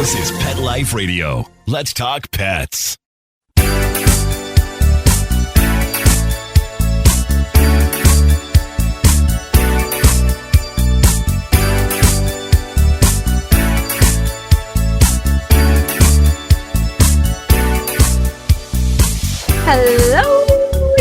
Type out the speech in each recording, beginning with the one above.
This is Pet Life Radio. Let's talk pets. Hello,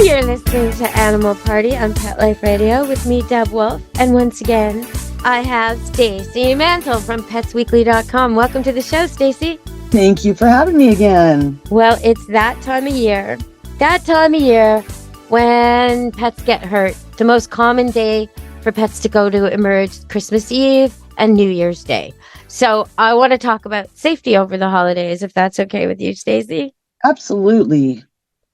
you're listening to Animal Party on Pet Life Radio with me, Deb Wolf, and once again, I have Stacy Mantle from PetsWeekly.com. Welcome to the show, Stacy. Thank you for having me again. Well, it's that time of year when pets get hurt. The most common day for pets to go to emerge Christmas Eve and New Year's Day. So I want to talk about safety over the holidays, if that's okay with you, Stacy. Absolutely.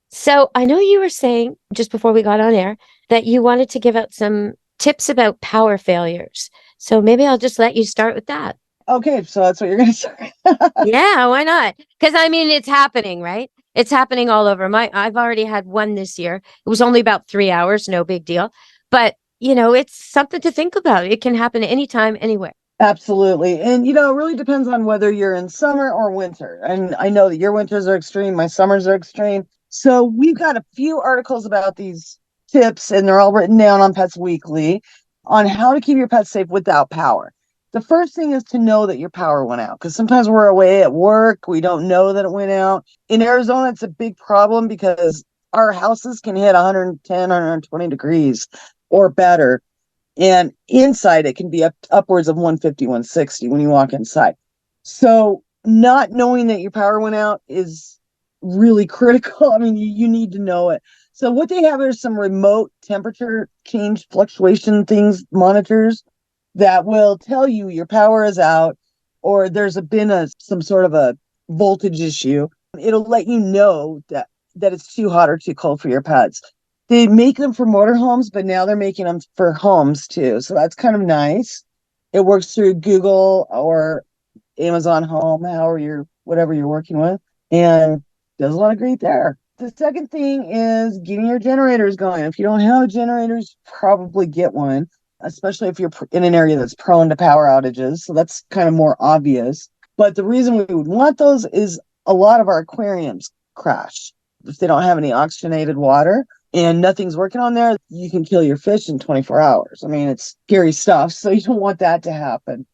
So I know you were saying just before we got on air that you wanted to give out some tips about power failures. So maybe I'll just let you start with that. Okay, so that's what you're going to say. Yeah, why not? Because I mean, it's happening, right? It's happening all over. I've already had one this year. It was only about 3 hours, no big deal. But, you know, it's something to think about. It can happen anytime, anywhere. Absolutely. And, you know, it really depends on whether you're in summer or winter. And I know that your winters are extreme, my summers are extreme. So we've got a few articles about these tips, and they're all written down on Pets Weekly on how to keep your pets safe without power. The first thing is to know that your power went out, because sometimes we're away at work. We don't know that it went out. In Arizona, it's a big problem because our houses can hit 110, 120 degrees or better. And inside, it can be upwards of 150, 160 when you walk inside. So not knowing that your power went out is really critical. I mean, you need to know it. So what they have is some remote temperature change fluctuation things, monitors that will tell you your power is out or there's been some sort of a voltage issue. It'll let you know that it's too hot or too cold for your pets. They make them for motorhomes, but now they're making them for homes too. So that's kind of nice. It works through Google or Amazon Home, whatever you're working with, and does a lot of great there. The second thing is getting your generators going. If you don't have generators, probably get one, especially if you're in an area that's prone to power outages. So that's kind of more obvious. But the reason we would want those is a lot of our aquariums crash. If they don't have any oxygenated water and nothing's working on there, you can kill your fish in 24 hours. I mean, it's scary stuff. So you don't want that to happen.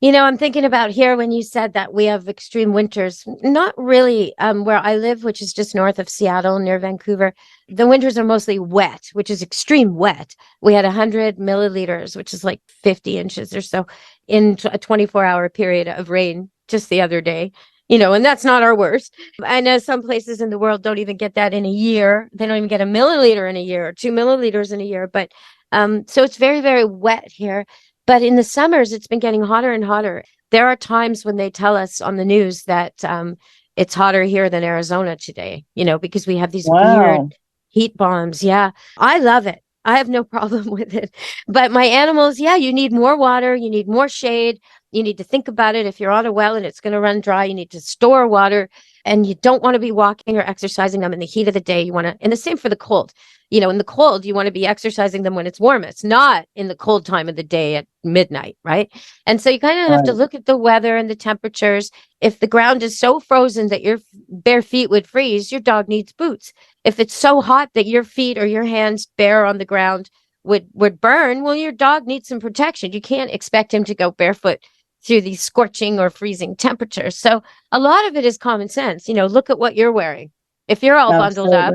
You know, I'm thinking about here when you said that we have extreme winters, not really where I live, which is just north of Seattle near Vancouver. The winters are mostly wet, which is extreme wet. We had 100 milliliters, which is like 50 inches or so in a 24-hour period of rain just the other day, you know, and that's not our worst. I know some places in the world don't even get that in a year. They don't even get a milliliter in a year or 2 milliliters in a year. But so it's very, very wet here. But in the summers, it's been getting hotter and hotter. There are times when they tell us on the news that it's hotter here than Arizona today, you know, because we have these weird heat bombs. Yeah, I love it. I have no problem with it. But my animals, yeah, you need more water. You need more shade. You need to think about it. If you're on a well and it's going to run dry, you need to store water. And you don't want to be walking or exercising them in the heat of the day. You want to, and the same for the cold. You know, in the cold, you want to be exercising them when it's warmest, not in the cold time of the day at midnight, right? And so you kind of have to look at the weather and the temperatures. If the ground is so frozen that your bare feet would freeze, your dog needs boots. If it's so hot that your feet or your hands bare on the ground would burn, well, your dog needs some protection. You can't expect him to go barefoot through these scorching or freezing temperatures. So a lot of it is common sense. You know, look at what you're wearing. If you're all bundled up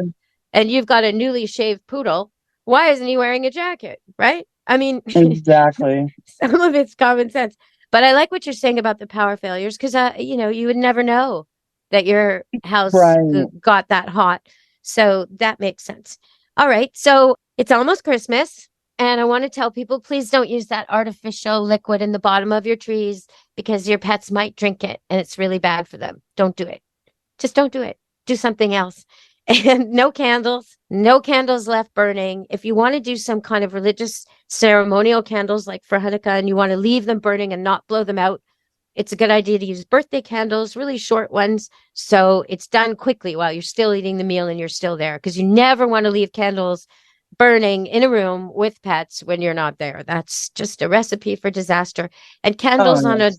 and you've got a newly shaved poodle, why isn't he wearing a jacket? Right? I mean, exactly. Some of it's common sense. But I like what you're saying about the power failures because, you know, you would never know that your house got that hot. So that makes sense. All right. So it's almost Christmas. And I want to tell people, please don't use that artificial liquid in the bottom of your trees because your pets might drink it and it's really bad for them. Don't do it. Just don't do it. Do something else. And no candles left burning. If you want to do some kind of religious ceremonial candles like for Hanukkah and you want to leave them burning and not blow them out, it's a good idea to use birthday candles, really short ones. So it's done quickly while you're still eating the meal and you're still there because you never want to leave candles burning in a room with pets when you're not there. That's just a recipe for disaster. And candles on a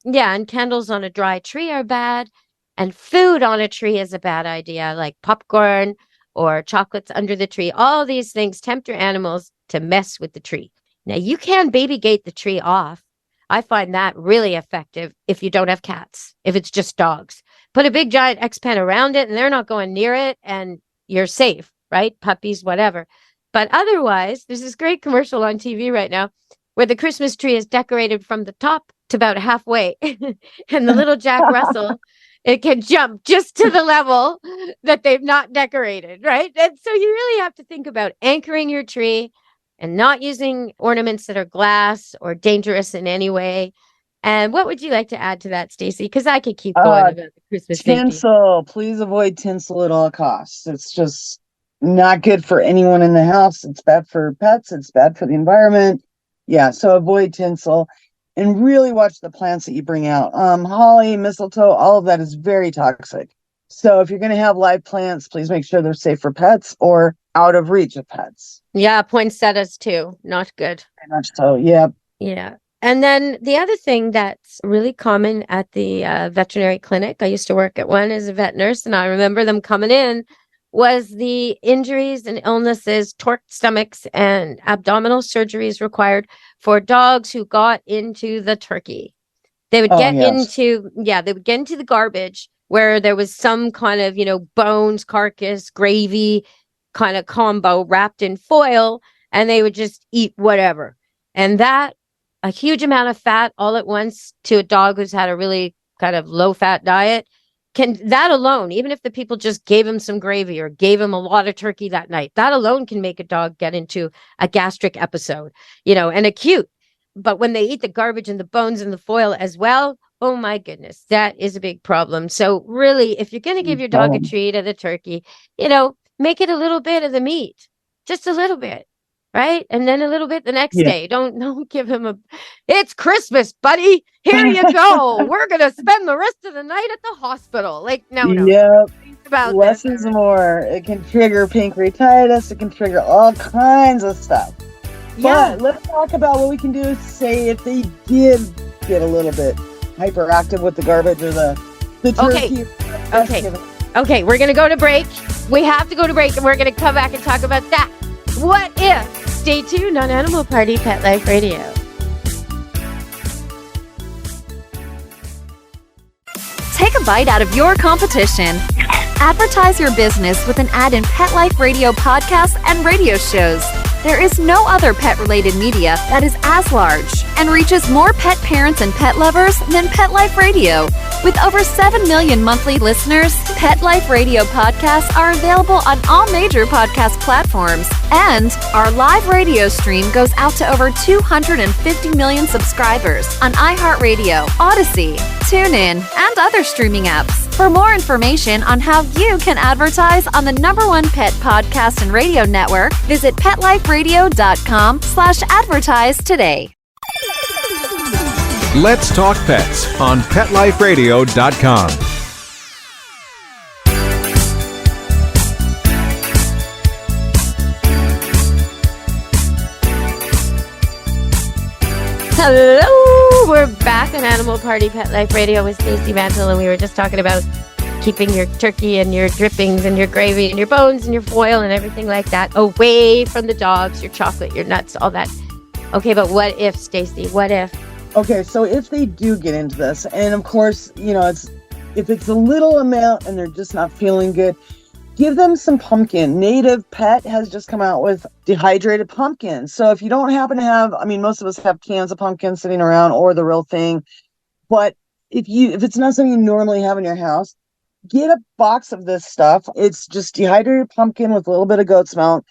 Yeah, and candles on a dry tree are bad. And food on a tree is a bad idea, like popcorn or chocolates under the tree. All these things tempt your animals to mess with the tree. Now, you can baby gate the tree off. I find that really effective if you don't have cats, if it's just dogs. Put a big giant X pen around it and they're not going near it and you're safe, right? Puppies, whatever. But otherwise, there's this great commercial on TV right now where the Christmas tree is decorated from the top to about halfway. And the little Jack Russell, it can jump just to the level that they've not decorated, right? And so you really have to think about anchoring your tree and not using ornaments that are glass or dangerous in any way. And what would you like to add to that, Stacy? Because I could keep going about the Christmas thinking. Tinsel. Please avoid tinsel at all costs. It's just not good for anyone in the house. It's bad for pets. It's bad for the environment. Yeah, so avoid tinsel and really watch the plants that you bring out. Holly, mistletoe, all of that is very toxic. So if you're going to have live plants, please make sure they're safe for pets or out of reach of pets. Yeah, poinsettias too. Not good. Very much so. Yeah. Yeah. And then the other thing that's really common at the veterinary clinic, I used to work at one as a vet nurse, and I remember them coming in, was the injuries and illnesses, torqued stomachs, and abdominal surgeries required for dogs who got into the turkey. They would get into the garbage where there was some kind of, bones, carcass, gravy kind of combo wrapped in foil, and they would just eat whatever. And that, a huge amount of fat all at once to a dog who's had a really kind of low fat diet, that alone, even if the people just gave him some gravy or gave him a lot of turkey that night, that alone can make a dog get into a gastric episode, and acute. But when they eat the garbage and the bones and the foil as well, oh my goodness, that is a big problem. So really, if you're going to give your dog a treat of the turkey, make it a little bit of the meat, just a little bit. Right. And then a little bit the next day. Don't give him it's Christmas, buddy. Here you go. We're going to spend the rest of the night at the hospital. No. Yep. About less is more. It can trigger pancreatitis. It can trigger all kinds of stuff. Yeah. But let's talk about what we can do. Say if they did get a little bit hyperactive with the garbage or the turkey. Okay. We're going to go to break. We have to go to break and we're going to come back and talk about that. What if? Stay tuned on Animal Party Pet Life Radio. Take a bite out of your competition. Advertise your business with an ad in Pet Life Radio podcasts and radio shows. There is no other pet-related media that is as large and reaches more pet parents and pet lovers than Pet Life Radio. With over 7 million monthly listeners, Pet Life Radio podcasts are available on all major podcast platforms. And our live radio stream goes out to over 250 million subscribers on iHeartRadio, Odyssey, TuneIn, and other streaming apps. For more information on how you can advertise on the #1 pet podcast and radio network, visit PetLifeRadio.com/advertise today. Let's Talk Pets on PetLifeRadio.com. Hello, we're back on Animal Party Pet Life Radio with Stacy Mantle, and we were just talking about keeping your turkey and your drippings and your gravy and your bones and your foil and everything like that away from the dogs, your chocolate, your nuts, all that. Okay, but what if, Stacy? What if? Okay, so if they do get into this, and of course, if it's a little amount and they're just not feeling good, give them some pumpkin. Native Pet has just come out with dehydrated pumpkin. So if you don't happen to have, most of us have cans of pumpkin sitting around or the real thing, but if it's not something you normally have in your house, get a box of this stuff. It's just dehydrated pumpkin with a little bit of goat's milk,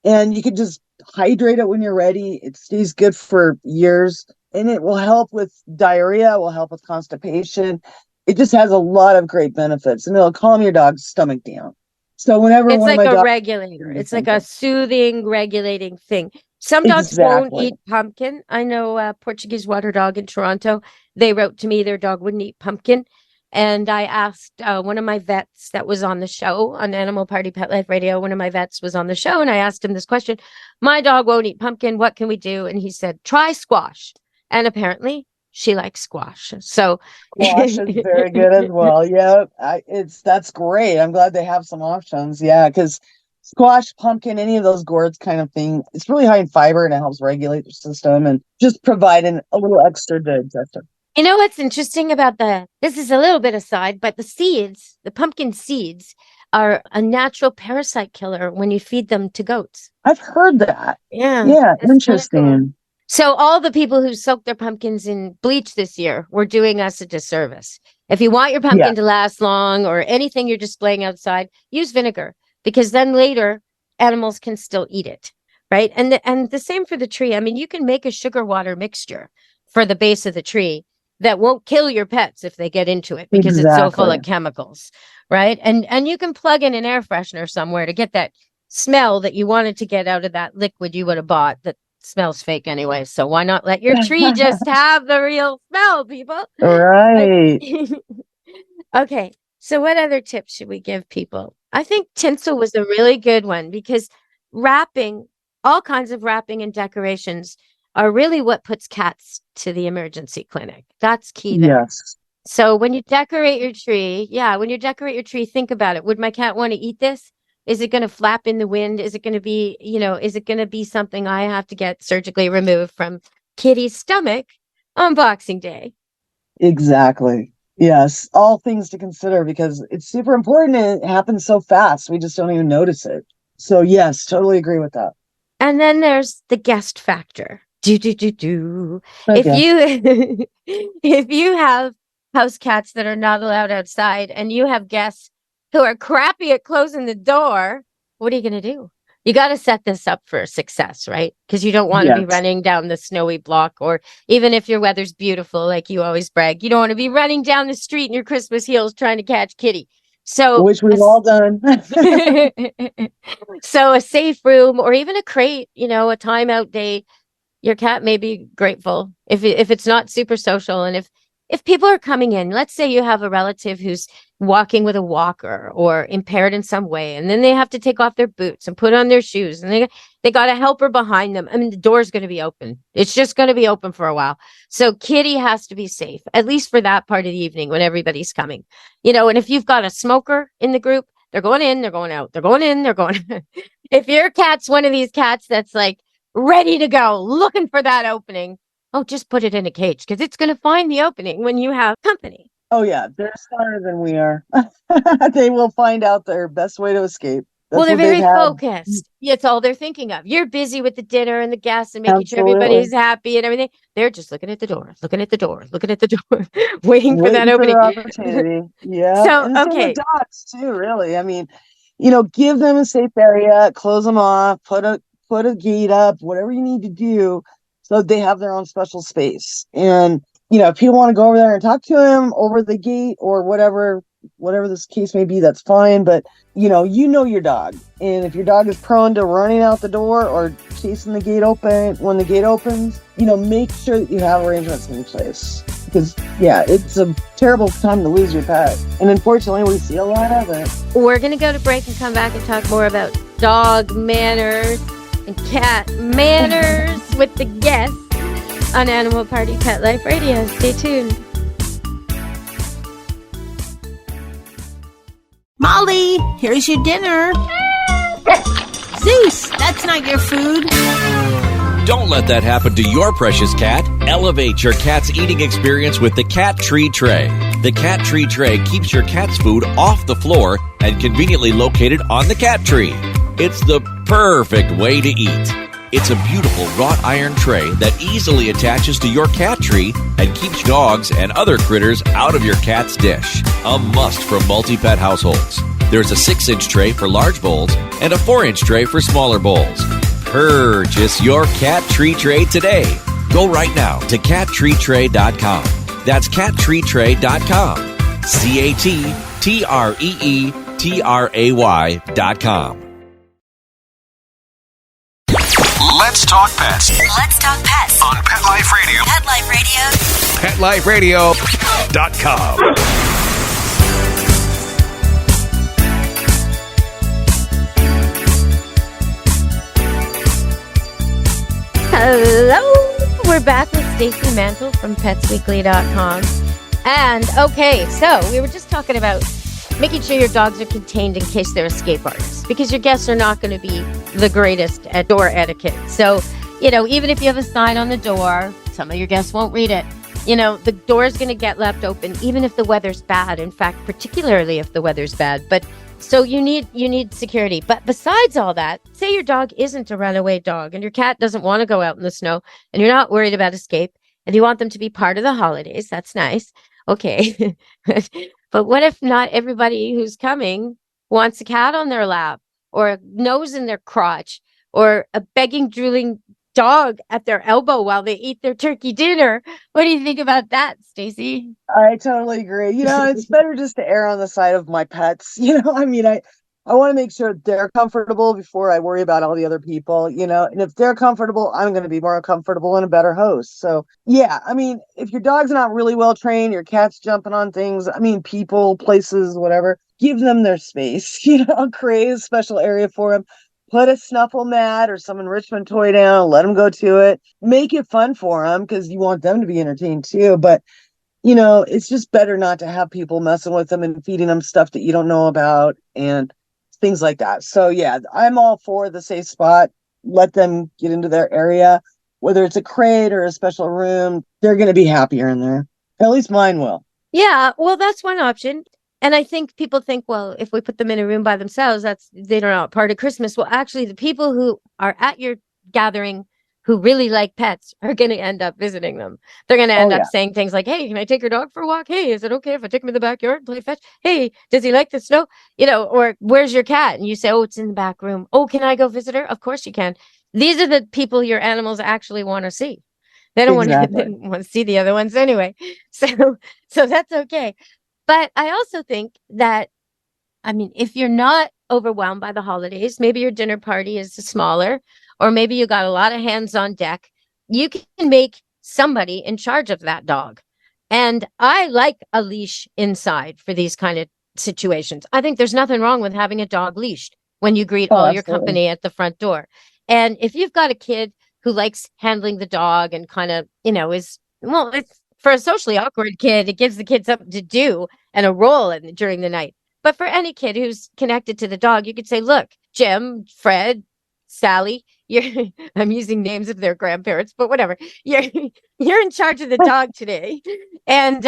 and you can just hydrate it when you're ready. It stays good for years. And it will help with diarrhea, it will help with constipation. It just has a lot of great benefits, and it'll calm your dog's stomach down. So whenever it's like a regulator, it's like a soothing, regulating thing. Some dogs won't eat pumpkin. I know a Portuguese water dog in Toronto. They wrote to me their dog wouldn't eat pumpkin. And I asked one of my vets that was on the show on Animal Party Pet Life Radio. One of my vets was on the show, and I asked him this question. My dog won't eat pumpkin. What can we do? And he said, try squash. And apparently she likes squash. So Squash is very good as well. Yeah, that's great. I'm glad they have some options. Yeah, because squash, pumpkin, any of those gourds kind of thing, it's really high in fiber and it helps regulate the system and just providing a little extra digestion. You know what's interesting about this is a little bit aside, but the pumpkin seeds are a natural parasite killer when you feed them to goats. I've heard that. Yeah. Yeah, It's interesting. kinda cool. So all the people who soaked their pumpkins in bleach this year were doing us a disservice. If you want your pumpkin to last long or anything you're displaying outside, use vinegar, because then later animals can still eat it, right? And the same for the tree. I mean, you can make a sugar water mixture for the base of the tree that won't kill your pets if they get into it, because it's so full of chemicals, right? And you can plug in an air freshener somewhere to get that smell that you wanted to get out of that liquid you would have bought that smells fake anyway. So why not let your tree just have the real smell, people? Right. Okay. So what other tips should we give people? I think tinsel was a really good one, because wrapping, all kinds of wrapping and decorations are really what puts cats to the emergency clinic. That's key there. Yes. So when you decorate your tree, think about it. Would my cat want to eat this? Is it going to flap in the wind? Is it going to be, is it going to be something I have to get surgically removed from Kitty's stomach on Boxing Day? Exactly. Yes. All things to consider, because it's super important and it happens so fast. We just don't even notice it. So yes, totally agree with that. And then there's the guest factor. Okay. If you have house cats that are not allowed outside and you have guests who are crappy at closing the door, what are you going to do? You got to set this up for success, right? Because you don't want to be running down the snowy block, or even if your weather's beautiful, like you always brag, you don't want to be running down the street in your Christmas heels trying to catch Kitty. So, which we've all done. So a safe room, or even a crate, a timeout date. Your cat may be grateful if it's not super social. And if people are coming in, let's say you have a relative who's walking with a walker or impaired in some way, and then they have to take off their boots and put on their shoes, and they got a helper behind them. I mean, the door's going to be open. It's just going to be open for a while. So Kitty has to be safe, at least for that part of the evening when everybody's coming. And if you've got a smoker in the group, they're going in, they're going out, they're going in, they're going. If your cat's one of these cats that's like ready to go, looking for that opening, just put it in a cage, because it's going to find the opening when you have company. Oh, yeah. They're smarter than we are. They will find out their best way to escape. Well, they're very focused. It's all they're thinking of. You're busy with the dinner and the guests and making sure everybody's happy and everything. They're just looking at the door, waiting for that opening. Opportunity. Yeah. So, okay. Dogs too, really. I mean, give them a safe area, close them off, put a gate up, whatever you need to do, so they have their own special space. And, if people want to go over there and talk to them over the gate or whatever this case may be, that's fine. But, you know your dog. And if your dog is prone to running out the door or chasing the gate open when the gate opens, make sure that you have arrangements in place. Because, it's a terrible time to lose your pet. And unfortunately, we see a lot of it. We're going to go to break and come back and talk more about dog manners and cat manners with the guests on Animal Party Pet Life Radio. Stay tuned. Molly, here's your dinner. Zeus, that's not your food. Don't let that happen to your precious cat. Elevate your cat's eating experience with the Cat Tree Tray. The Cat Tree Tray keeps your cat's food off the floor and conveniently located on the cat tree. It's the perfect way to eat. It's a beautiful wrought iron tray that easily attaches to your cat tree and keeps dogs and other critters out of your cat's dish. A must for multi-pet households. There's a 6-inch tray for large bowls and a 4-inch tray for smaller bowls. Purchase your Cat Tree Tray today. Go right now to cattreetray.com. That's cattreetray.com. cattreetray.com. Let's talk pets. Let's talk pets On Pet Life Radio. Pet Life Radio. PetLifeRadio.com. Hello. we're back with Stacy Mantle from petsweekly.com. And okay, so we were just talking about making sure your dogs are contained in case they're escape artists, because your guests are not going to be the greatest at door etiquette. So, even if you have a sign on the door, some of your guests won't read it. The door is going to get left open, even if the weather's bad. In fact, particularly if the weather's bad. But so you need security. But besides all that, say your dog isn't a runaway dog and your cat doesn't want to go out in the snow and you're not worried about escape and you want them to be part of the holidays. That's nice. Okay. But what if not everybody who's coming wants a cat on their lap or a nose in their crotch or a begging, drooling dog at their elbow while they eat their turkey dinner? What do you think about that, Stacy? I totally agree. It's better just to err on the side of my pets. I want to make sure they're comfortable before I worry about all the other people, and if they're comfortable, I'm going to be more comfortable and a better host. So, yeah, if your dog's not really well trained, your cat's jumping on things, people, places, whatever, give them their space, create a special area for them. Put a snuffle mat or some enrichment toy down, let them go to it. Make it fun for them because you want them to be entertained too. But, it's just better not to have people messing with them and feeding them stuff that you don't know about and things like that. So, yeah, I'm all for the safe spot. Let them get into their area, whether it's a crate or a special room. They're going to be happier in there. At least mine will. Yeah, well, that's one option. And I think people think, well, if we put them in a room by themselves, they're not part of Christmas. Well, actually, the people who are at your gathering who really like pets are going to end up visiting them. They're going to end up saying things like, hey, can I take your dog for a walk? Hey, is it okay if I take him in the backyard and play fetch? Hey, does he like the snow? Or where's your cat? And you say, oh, it's in the back room. Oh, can I go visit her? Of course you can. These are the people your animals actually want to see. They don't want to see the other ones anyway. So that's okay. But I also think that, if you're not overwhelmed by the holidays, maybe your dinner party is smaller, or maybe you got a lot of hands on deck, you can make somebody in charge of that dog. And I like a leash inside for these kind of situations. I think there's nothing wrong with having a dog leashed when you greet all your company at the front door. And if you've got a kid who likes handling the dog and kind of, it's for a socially awkward kid, it gives the kid something to do and a role during the night. But for any kid who's connected to the dog, you could say, look, Jim, Fred, Sally, I'm using names of their grandparents, but whatever. You're in charge of the dog today. And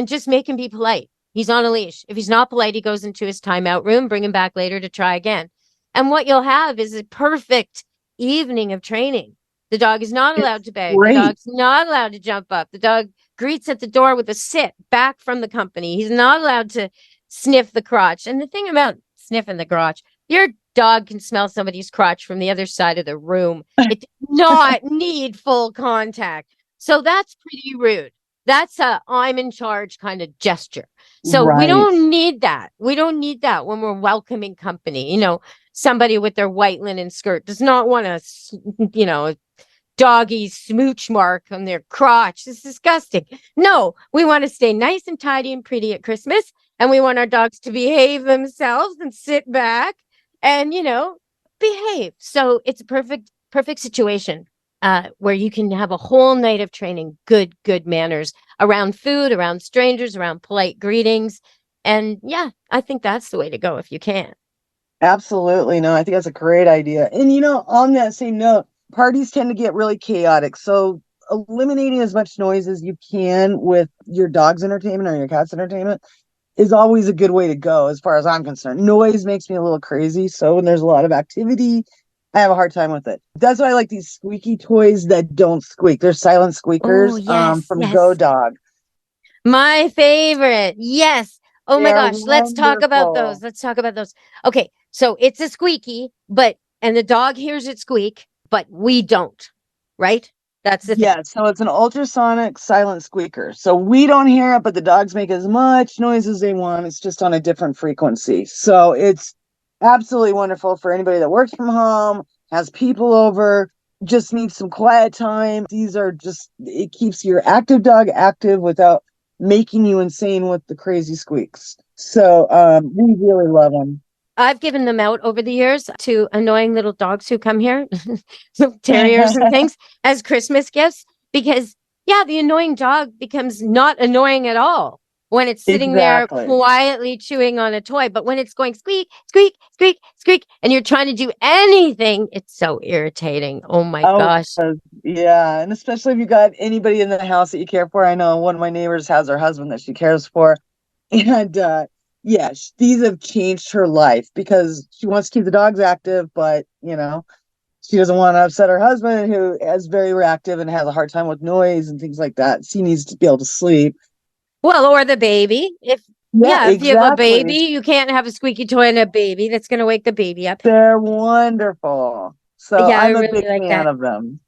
just make him be polite. He's on a leash. If he's not polite, he goes into his timeout room, bring him back later to try again. And what you'll have is a perfect evening of training. The dog is not allowed to beg. The dog's not allowed to jump up. The dog greets at the door with a sit back from the company. He's not allowed to sniff the crotch. And the thing about sniffing the crotch, your dog can smell somebody's crotch from the other side of the room. It does not need full contact. So that's pretty rude. That's a I'm in charge kind of gesture. So we don't need that. We don't need that when we're welcoming company. Somebody with their white linen skirt does not want a doggy smooch mark on their crotch. It's disgusting. No, we want to stay nice and tidy and pretty at Christmas. And we want our dogs to behave themselves and sit back and, behave. So it's a perfect situation where you can have a whole night of training, good manners around food, around strangers, around polite greetings. And yeah, I think that's the way to go if you can. Absolutely. No, I think that's a great idea. And, on that same note, parties tend to get really chaotic. So eliminating as much noise as you can with your dog's entertainment or your cat's entertainment is always a good way to go as far as I'm concerned. Noise makes me a little crazy. So when there's a lot of activity, I have a hard time with it. That's why I like these squeaky toys that don't squeak. They're silent squeakers from GoDog. My favorite. Yes. Oh my gosh. Let's talk about those. Okay. So it's a squeaky, and the dog hears it squeak, but we don't, right? That's the thing. Yeah, so it's an ultrasonic silent squeaker. So we don't hear it, but the dogs make as much noise as they want. It's just on a different frequency. So it's absolutely wonderful for anybody that works from home, has people over, just needs some quiet time. It keeps your active dog active without making you insane with the crazy squeaks. So we really love them. I've given them out over the years to annoying little dogs who come here, terriers and things, as Christmas gifts. because the annoying dog becomes not annoying at all when it's sitting Exactly. there quietly chewing on a toy. But when it's going squeak, squeak, squeak, squeak, and you're trying to do anything, it's so irritating. Oh my gosh. Yeah. And especially if you got anybody in the house that you care for. I know one of my neighbors has her husband that she cares for. And these have changed her life because she wants to keep the dogs active, but she doesn't want to upset her husband, who is very reactive and has a hard time with noise and things like that. She needs to be able to sleep. Well, or the baby. If you have a baby, you can't have a squeaky toy and a baby. That's going to wake the baby up. They're wonderful. So I'm a big fan of them.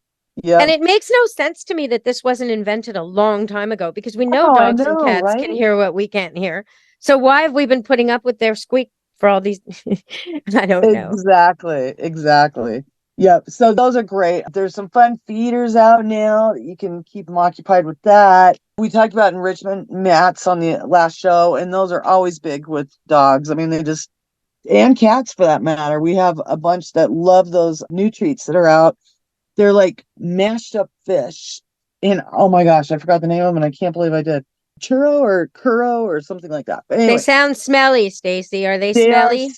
Yeah. And it makes no sense to me that this wasn't invented a long time ago, because we know dogs and cats can hear what we can't hear. So why have we been putting up with their squeak for all these? I don't know. Exactly. Yep. So those are great. There's some fun feeders out now that you can keep them occupied with that. We talked about enrichment mats on the last show, and those are always big with dogs. I mean, and cats for that matter. We have a bunch that love those new treats that are out. They're like mashed up fish. And oh my gosh, I forgot the name of them, and I can't believe I did. Churu or Kuro or something like that. But anyway, they sound smelly, Stacy. Are they smelly?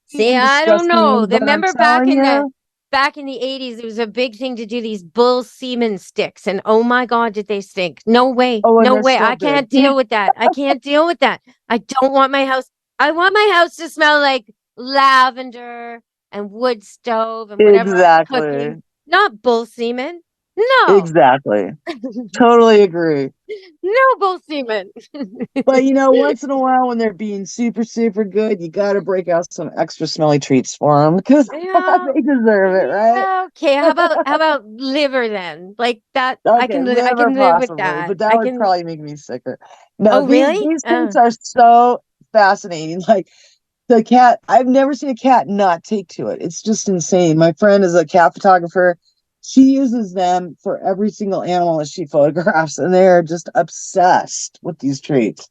See, I don't know. Remember back in the 80s, it was a big thing to do these bull semen sticks. And oh my God, did they stink? No way. No way. I can't deal with that. I can't deal with that. I don't want my house. I want my house to smell like lavender and wood stove and whatever. Exactly. Not bull semen. No. Exactly. Totally agree. No bull semen. But once in a while when they're being super, super good, you got to break out some extra smelly treats for them because they deserve it, right? Okay. How about liver then? Like that. Okay, I can live with that. But that would probably make me sicker. No, oh, really? These things are so fascinating. Like the cat, I've never seen a cat not take to it. It's just insane. My friend is a cat photographer. She uses them for every single animal that she photographs, and they're just obsessed with these treats.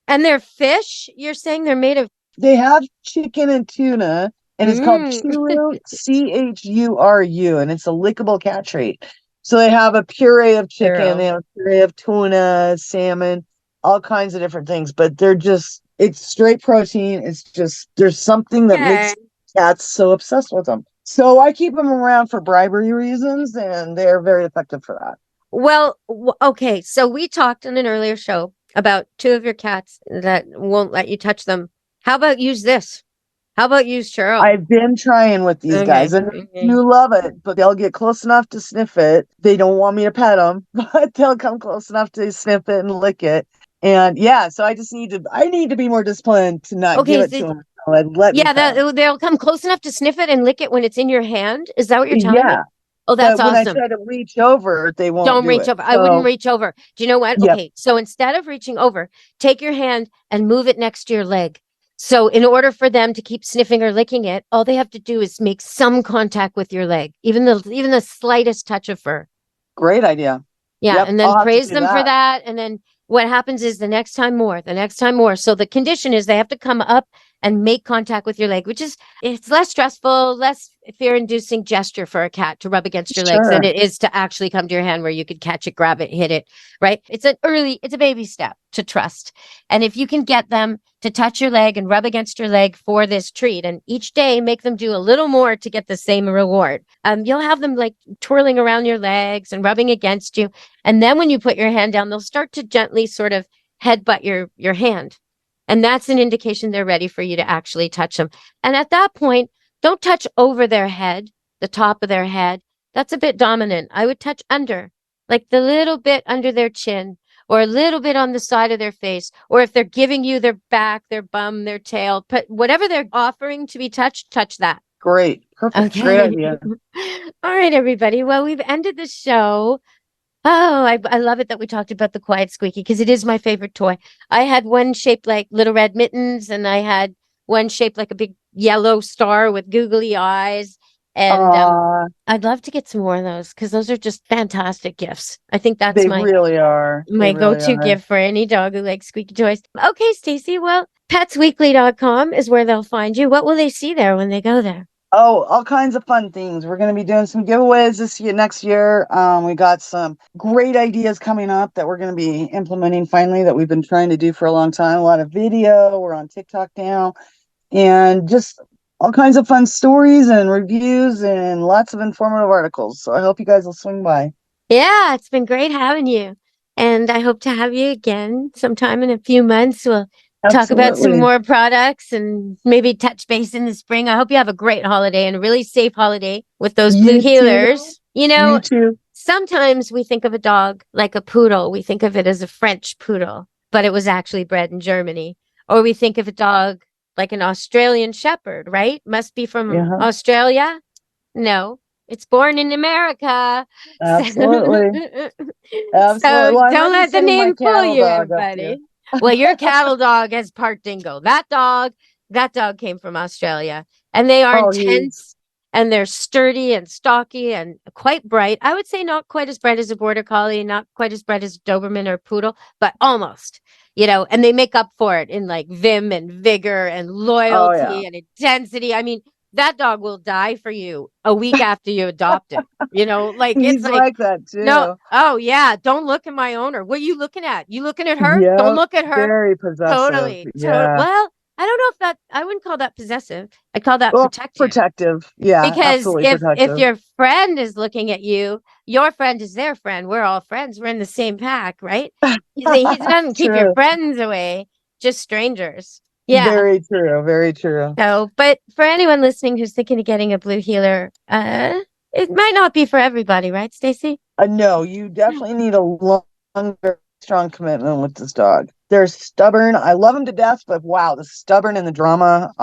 And they're fish? You're saying they're made of... They have chicken and tuna, and it's called Churu, Churu, and it's a lickable cat treat. So they have a puree of chicken, they have a puree of tuna, salmon, all kinds of different things, but it's straight protein. It's just, there's something that makes cats so obsessed with them. So I keep them around for bribery reasons, and they're very effective for that. Well, okay. So we talked in an earlier show about 2 of your cats that won't let you touch them. How about use this? How about use Churu? I've been trying with these guys, and you love it, but they'll get close enough to sniff it. They don't want me to pet them, but they'll come close enough to sniff it and lick it. And so I need to be more disciplined to not give it to them. They'll come close enough to sniff it and lick it when it's in your hand. Is that what you're telling me? Oh, that's awesome. When I try to reach over, they won't. Don't reach over. I wouldn't reach over. Do you know what? Yep. Okay. So instead of reaching over, take your hand and move it next to your leg. So in order for them to keep sniffing or licking it, all they have to do is make some contact with your leg, even the slightest touch of fur. Great idea. Yeah. Yep, and then praise them for that. And then what happens is the next time more. So the condition is they have to come up and make contact with your leg, it's less stressful, less fear-inducing gesture for a cat to rub against your legs than it is to actually come to your hand where you could catch it, grab it, hit it, right? It's a baby step to trust. And if you can get them to touch your leg and rub against your leg for this treat, and each day make them do a little more to get the same reward, you'll have them like twirling around your legs and rubbing against you. And then when you put your hand down, they'll start to gently sort of headbutt your hand. And that's an indication they're ready for you to actually touch them. And at that point, don't touch over their head, the top of their head. That's a bit dominant. I would touch under, like the little bit under their chin, or a little bit on the side of their face. Or if they're giving you their back, their bum, their tail, but whatever they're offering to be touched, touch that. Great. Perfect. Okay. Great idea. All right, everybody. Well, we've ended the show. Oh, I love it that we talked about the quiet squeaky because it is my favorite toy. I had one shaped like Little Red Mittens, and I had one shaped like a big yellow star with googly eyes. And I'd love to get some more of those because those are just fantastic gifts. I think that's my go-to gift for any dog who likes squeaky toys. Okay, Stacy. Well, petsweekly.com is where they'll find you. What will they see there when they go there? Oh, all kinds of fun things. We're going to be doing some giveaways next year. We got some great ideas coming up that we're going to be implementing finally that we've been trying to do for a long time. A lot of video. We're on TikTok now, and just all kinds of fun stories and reviews and lots of informative articles. So I hope you guys will swing by. Yeah, it's been great having you. And I hope to have you again sometime in a few months. We'll talk about some Absolutely. more products and maybe touch base in the spring. I hope you have a great holiday and a really safe holiday with those blue You too. healers. You know, You too. sometimes we think of a dog like a poodle. We think of it as a French poodle, but it was actually bred in Germany. Or we think of a dog like an Australian shepherd, right? Must be from Yeah. Australia. No, it's born in America. Absolutely. Absolutely. So Well, I don't might let be the sending my name fool cattle you, dog up to everybody. Well, your cattle dog has part dingo. That dog came from Australia, and they are Oh, intense and they're sturdy and stocky and quite bright. I would say not quite as bright as a border collie, not quite as bright as a Doberman or poodle, but almost, and they make up for it in like vim and vigor and loyalty and intensity. I mean, that dog will die for you a week after you adopt it. Like He's it's like that too. no. Oh yeah. Don't look at my owner. What are you looking at? You looking at her? Yeah, Don't look at her. very possessive. Totally. Yeah. Well, I don't know if that, I wouldn't call that possessive. I'd call that Well, protective. protective. Yeah, Because absolutely if protective. your friend is looking at you, your friend is their friend. We're all friends. We're in the same pack, right? He doesn't keep your True. friends away, just strangers. Yeah. Very true. Very true. So, but for anyone listening who's thinking of getting a blue healer, it might not be for everybody, right, Stacy? No, you definitely need a longer, strong commitment with this dog. They're stubborn. I love them to death, but wow, the stubborn and the drama.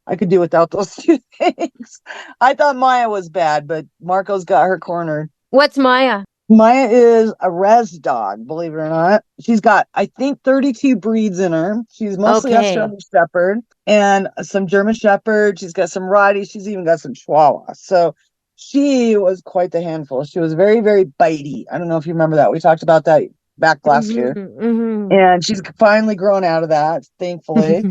I could do without those two things. I thought Maya was bad, but Marco's got her cornered. What's Maya? Maya is a res dog, believe it or not. She's got, I think, 32 breeds in her. She's mostly Australian Shepherd and some German Shepherd. She's got some Rottie. She's even got some Chihuahua. So she was quite the handful. She was very, very bitey. I don't know if you remember that. We talked about that back last year. Mm-hmm. And she's finally grown out of that, thankfully.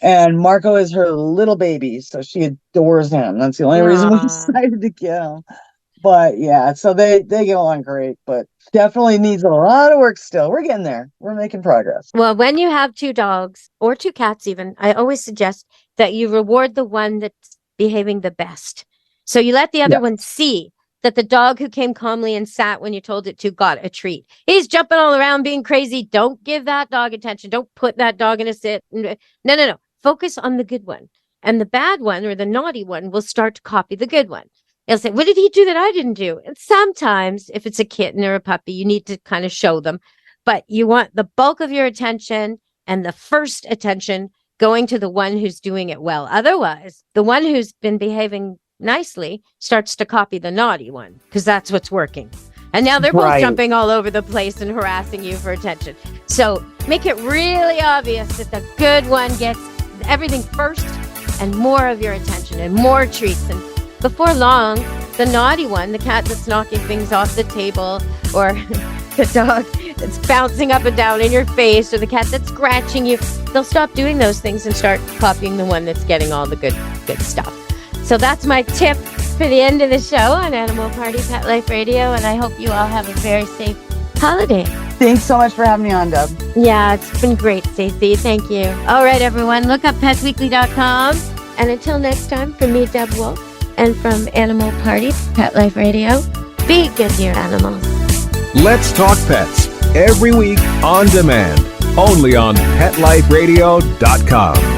And Marco is her little baby, so she adores him. That's the only reason we decided to get him. But yeah, so they get along great, but definitely needs a lot of work still. We're getting there. We're making progress. Well, when you have two dogs or two cats even, I always suggest that you reward the one that's behaving the best. So you let the other one see that the dog who came calmly and sat when you told it to got a treat. He's jumping all around being crazy. Don't give that dog attention. Don't put that dog in a sit. No. Focus on the good one. And the bad one or the naughty one will start to copy the good one. They'll say, what did he do that I didn't do? And sometimes if it's a kitten or a puppy, you need to kind of show them. But you want the bulk of your attention and the first attention going to the one who's doing it well. Otherwise, the one who's been behaving nicely starts to copy the naughty one because that's what's working. And now they're both jumping all over the place and harassing you for attention. So make it really obvious that the good one gets everything first and more of your attention and more treats. And before long, the naughty one, the cat that's knocking things off the table, or the dog that's bouncing up and down in your face, or the cat that's scratching you, they'll stop doing those things and start copying the one that's getting all the good stuff. So that's my tip for the end of the show on Animal Party Pet Life Radio, and I hope you all have a very safe holiday. Thanks so much for having me on, Deb. Yeah, it's been great, Stacy. Thank you. All right, everyone, look up petsweekly.com. And until next time, from me, Deb Wolf, and from Animal Party Pet Life Radio, be good to your animals. Let's Talk Pets, every week on demand, only on PetLifeRadio.com.